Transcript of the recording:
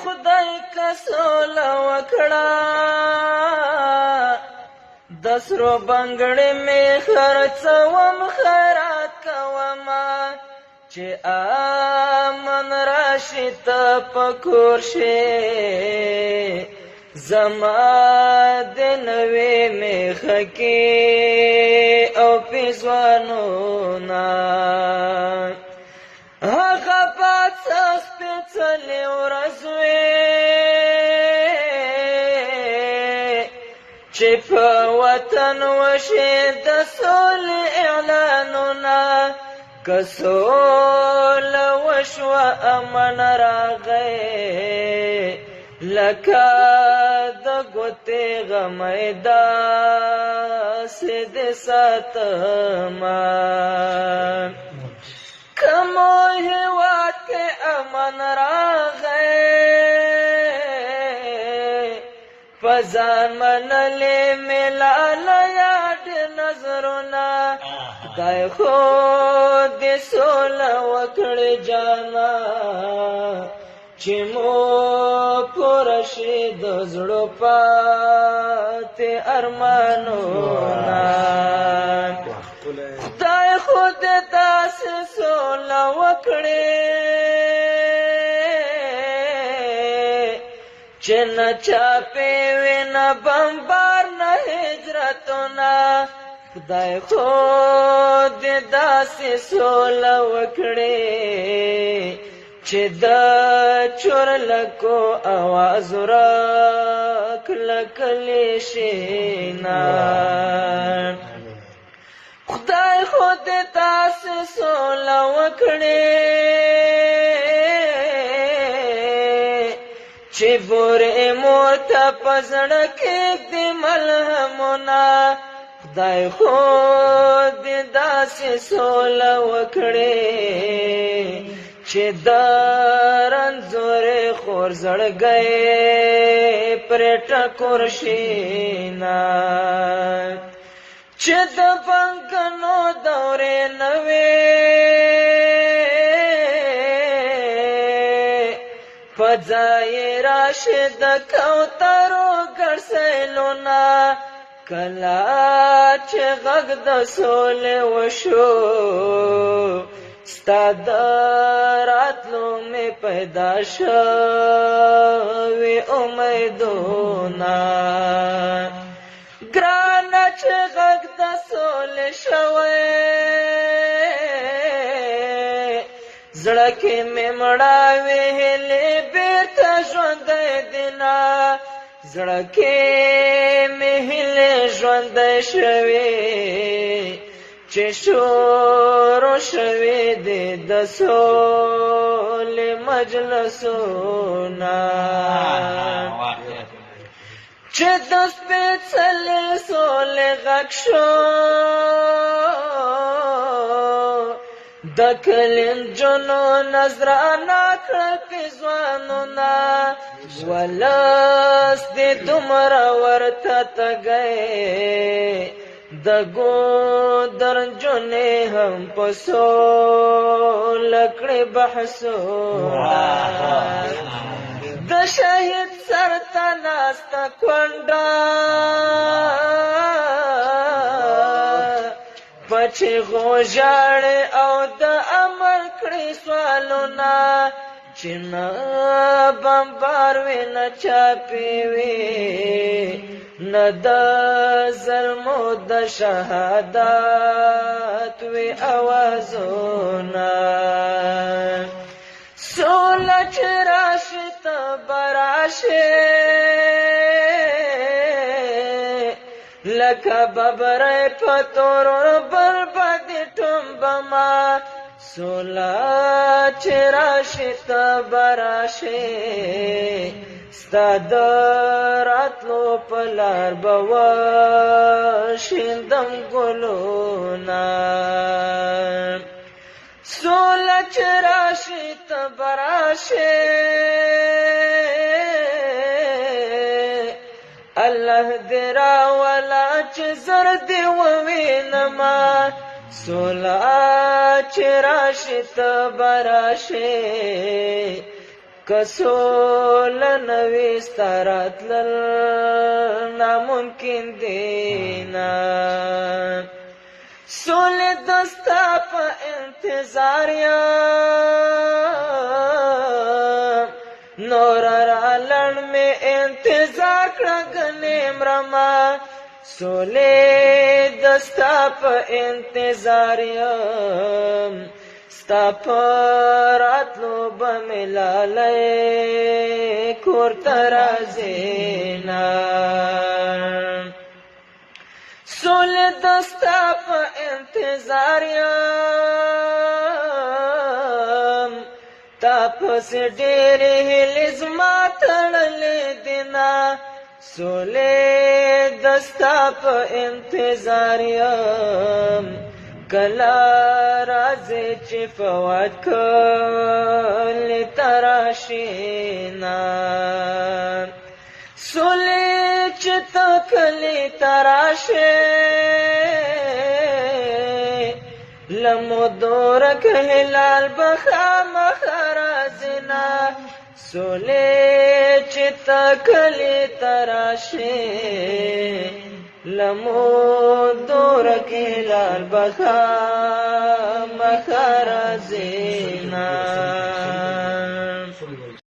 خدای که سوله وکړه د سرو بنګړې مې خرڅوم خیرات کومه چې امن راشي ته په کور شې زما د نوې میخه کې او پیزوانونه هغه باد څه سپېڅلې ورځ وې چې په وطن وشي د سولې اعلانونه که سوله وشوه امن راغی لکه د ګوتې غمی داسې د ساتمه که مو هېواد کې امن راغی په ځان منلې مې لاله یاد نظرونه خدای خو دې سوله وکړې جانا چې مو پوره شي د زړه پاتې ارمانونه خدای خو دې داسې سوله وکړې چې نه چاپې وي نه بمبار نه هجرتونه خدای خو دې داسې سوله وکړې چې د چورلکو آواز ورک لکلی شینا خدای خو دې داسې سوله وکړې چې بورې مور ته په زړه کېږدي ملهمونه خدای خو دې داسې سوله وکړې چې د رنځورې خور زړګی پرې ټکور شینا چې د بنګنو دورې نه وې په ځای راشي د کوترو ګرځېلونه کله چې غږ د سولې وشو ستا د راتلو مې پیدا شوي امیدونه ګرانه چې غږ د سولې شوی زړه کې مې مړاوې هیلې بېرته ژوندی دینه زړه کې مې هیلې ژوندی شوې چې شروع شوې دي د سولې مجلسونه چې د سپېڅلې سولې غږ شو د کلي نجونو نذرانه کړه پیزوانونه ولس دې دومره ورته تږی د ګودر نجونې هم په سوله کړې بحثونه د شهید سر ته ناسته کونډه په چیغو ژاړې او د امر کړې سوالونه چې نه بمبار وي نه چاپې وي نه د ظلمو د شهادت وي اوازونه سوله چې راشي ته به راشې لکه ببرې په تورو بربادي ټومبما سوله چې راشي ته به راشې ستا د راتلو په لار به وشیندم ګلونه سوله چې راشي ته به راشې الله دې راوله چې زر دې ووینمه سوله چې راشي ته به راشې کسول نوی ستارتلل ناممکن دینا سول دستا پا انتظار یم نور را لڑ میں انتظار کرگنے مرما سول دستا پا انتظار یم ستا پراتلو بملالای کور ترازینا سول دستا پا انتظار یم تا پس ډیر هیلې زما تړلې دینا سول دستا پا انتظار یم کلا رازی چی فواد کلی تراشینا سولی چی تکلی تراشی لمو دورک حلال بخام خرازینا سولی چی تکلی تراشی لمو دورک هلال بخا مخرزینا